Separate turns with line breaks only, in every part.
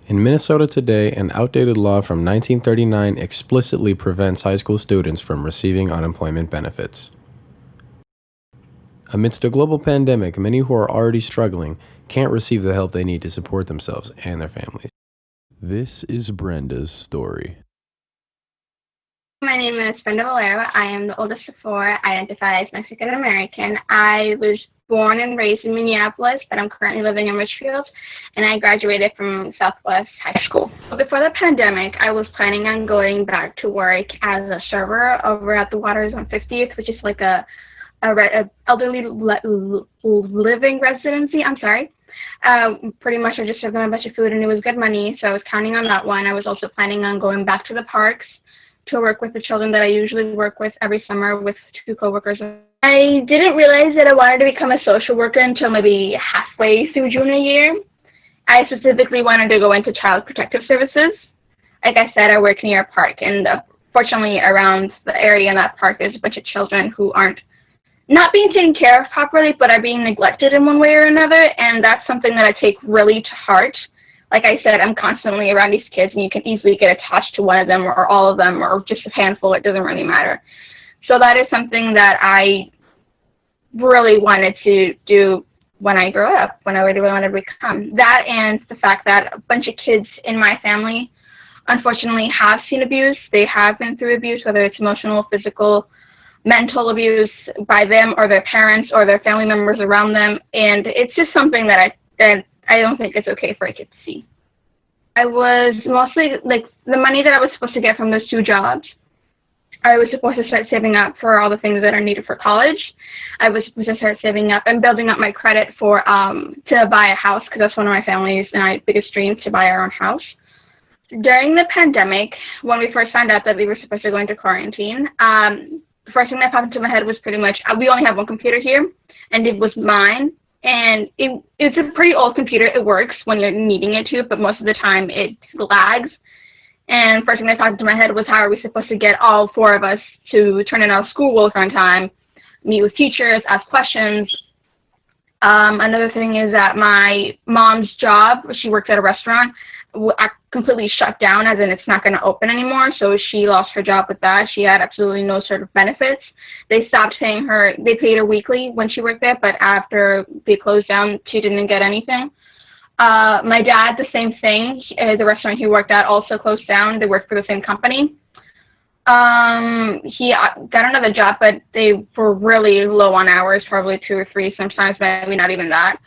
In Minnesota today, an outdated law from 1939 explicitly prevents high school students from receiving unemployment benefits. Amidst a global pandemic, many who are already struggling can't receive the help they need to support themselves and their families. This is Brenda'S Story.
My name is Brenda. I am the oldest of four. I identify as Mexican American. I was born and raised in Minneapolis, but I'm currently living in Richfield, and I graduated from Southwest High School. Before the pandemic, I was planning on going back to work as a server over at the Waters on 50th, which is like a elderly living residency. Pretty much I just served them a bunch of food, and it was good money, so I was counting on that one. I was also planning on going back to the parks to work with the children that I usually work with every summer with two coworkers. I didn't realize that I wanted to become a social worker until maybe halfway through junior year. I specifically wanted to go into child protective services. Like I said, I work near a park, and fortunately around the area in that park there's a bunch of children who aren't not being taken care of properly, but are being neglected in one way or another, and that's something that I take really to heart. Like I said, I'm constantly around these kids, and you can easily get attached to one of them or all of them or just a handful. It doesn't really matter. So that is something that I really wanted to do when I grew up, when I really wanted to become. That and the fact that a bunch of kids in my family, unfortunately, have seen abuse. They have been through abuse, whether it's emotional, physical, mental abuse by them or their parents or their family members around them. And it's just something that I don't think it's okay for a kid to see. I was mostly, like, the money that I was supposed to get from those two jobs, I was supposed to start saving up for all the things that are needed for college. I was supposed to start saving up and building up my credit for to buy a house, because that's one of my family's and my biggest dreams, to buy our own house. During the pandemic, when we first found out that we were supposed to go into quarantine, the first thing that popped into my head was pretty much, we only have one computer here, and it was mine. And it's a pretty old computer. It works when you're needing it to, but most of the time it lags. And first thing that popped into my head was, how are we supposed to get all four of us to turn in our schoolwork on time, meet with teachers, ask questions. Another thing is that my mom's job, she works at a restaurant, completely shut down, as in it's not going to open anymore. So she lost her job with that. She had absolutely no sort of benefits. They stopped paying her. They paid her weekly when she worked there, but after they closed down, she didn't get anything. My dad, the same thing. The restaurant he worked at also closed down. They worked for the same company. He got another job, but they were really low on hours, probably 2 or 3, sometimes maybe not even that.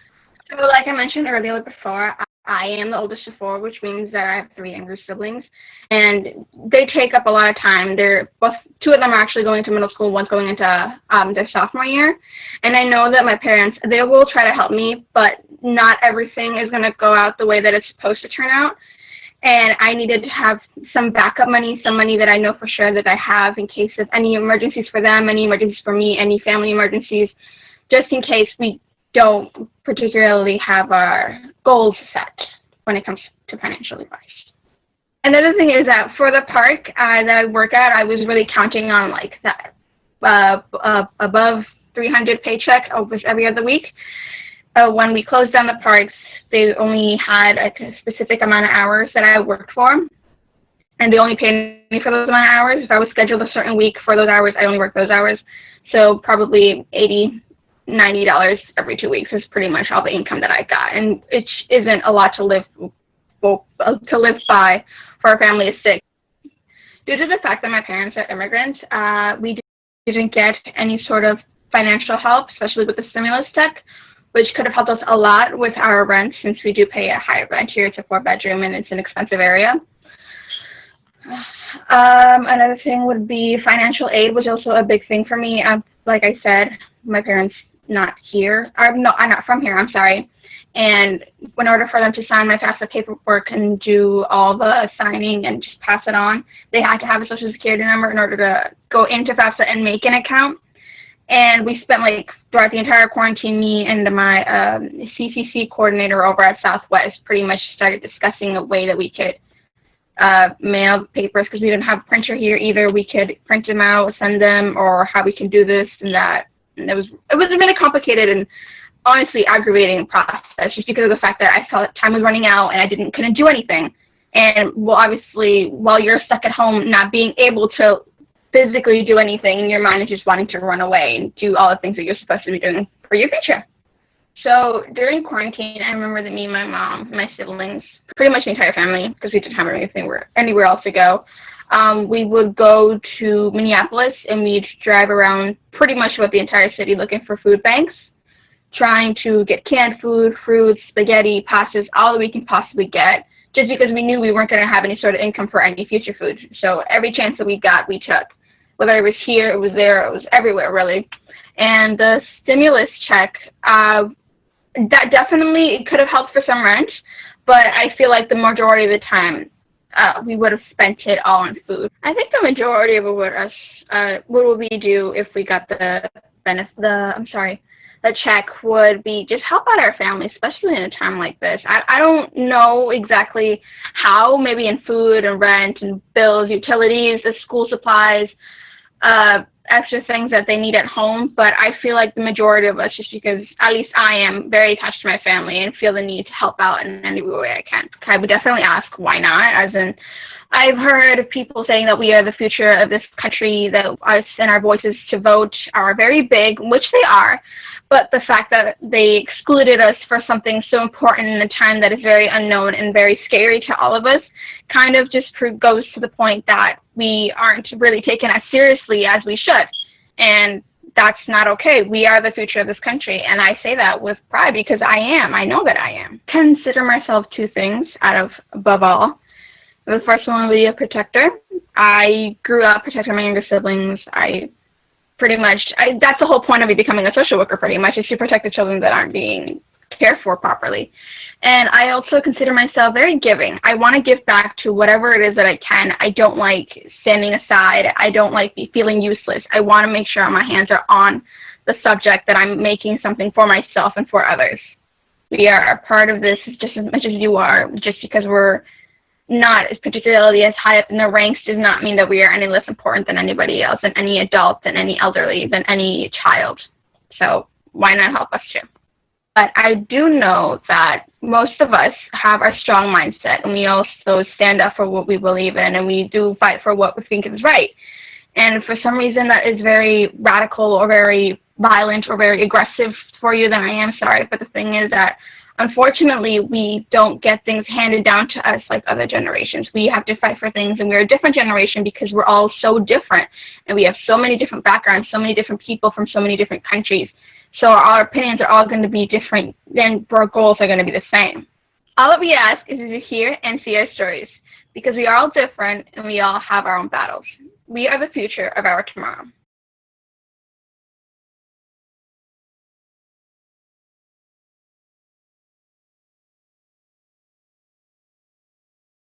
So like I mentioned earlier before, I am the oldest of four, which means that I have 3 younger siblings, and they take up a lot of time. They're both, 2 of them are actually going to middle school, one's going into their sophomore year, and I know that my parents, they will try to help me, but not everything is going to go out the way that it's supposed to turn out, and I needed to have some backup money, some money that I know for sure that I have in case of any emergencies for them, any emergencies for me, any family emergencies, just in case we don't particularly have our goals set when it comes to financial advice. Another thing is that for the park that I work at, I was really counting on like that above 300 paycheck almost every other week. When we closed down the parks, they only had a specific amount of hours that I worked for, and they only paid me for those amount of hours. If I was scheduled a certain week for those hours, I only worked those hours. So probably $80-$90 every 2 weeks is pretty much all the income that I got, and it isn't a lot to live by for a family of 6. Due to the fact that my parents are immigrants, we didn't get any sort of financial help, especially with the stimulus check, which could have helped us a lot with our rent, since we do pay a high rent here. It's a 4-bedroom and it's an expensive area. Another thing would be financial aid, was also a big thing for me. Like I said, my parents not here. I'm not from here, I'm sorry. And in order for them to sign my FAFSA paperwork and do all the signing and just pass it on, they had to have a social security number in order to go into FAFSA and make an account. And we spent, like, throughout the entire quarantine, me and my CCC coordinator over at Southwest pretty much started discussing a way that we could mail papers, because we didn't have a printer here either. We could print them out, send them, or how we can do this and that. And it was really complicated, and honestly aggravating process, just because of the fact that I felt time was running out and I couldn't do anything. And well, obviously, while you're stuck at home, not being able to physically do anything, your mind is just wanting to run away and do all the things that you're supposed to be doing for your future. So during quarantine, I remember that me and my mom, my siblings, pretty much the entire family, because we didn't have anywhere else to go, we would go to Minneapolis and we'd drive around pretty much about the entire city looking for food banks, trying to get canned food, fruits, spaghetti, pastas, all that we can possibly get, just because we knew we weren't going to have any sort of income for any future food. So every chance that we got, we took. Whether it was here, it was there, it was everywhere, really. And the stimulus check, that definitely could have helped for some rent, but I feel like the majority of the time, we would have spent it all on food. I think the majority of what would we do if we got the check would be just help out our family, especially in a time like this. I don't know exactly how, maybe in food and rent and bills, utilities, the school supplies, extra things that they need at home, but I feel like the majority of us, just because at least I am very attached to my family and feel the need to help out in any way I can. I would definitely ask why not, as in I've heard people saying that we are the future of this country, that us and our voices to vote are very big, which they are, but the fact that they excluded us for something so important in a time that is very unknown and very scary to all of us kind of just goes to the point that we aren't really taken as seriously as we should. And that's not okay. We are the future of this country. And I say that with pride because I am. I know that I am. Consider myself two things above all. The first one would be a protector. I grew up protecting my younger siblings. That's the whole point of me becoming a social worker, pretty much, is to protect the children that aren't being cared for properly. And I also consider myself very giving. I want to give back to whatever it is that I can. I don't like standing aside. I don't like feeling useless. I want to make sure my hands are on the subject, that I'm making something for myself and for others. We are a part of this just as much as you are. Just because we're not particularly as high up in the ranks does not mean that we are any less important than anybody else, than any adult, than any elderly, than any child. So why not help us too? But I do know that most of us have our strong mindset, and we also stand up for what we believe in, and we do fight for what we think is right. And if for some reason that is very radical or very violent or very aggressive for you, then I am sorry. But the thing is that, unfortunately, we don't get things handed down to us like other generations. We have to fight for things, and we're a different generation because we're all so different, and we have so many different backgrounds, so many different people from so many different countries. So our opinions are all going to be different, then our goals are going to be the same. All that we ask is to hear and see our stories, because we are all different and we all have our own battles. We are the future of our tomorrow.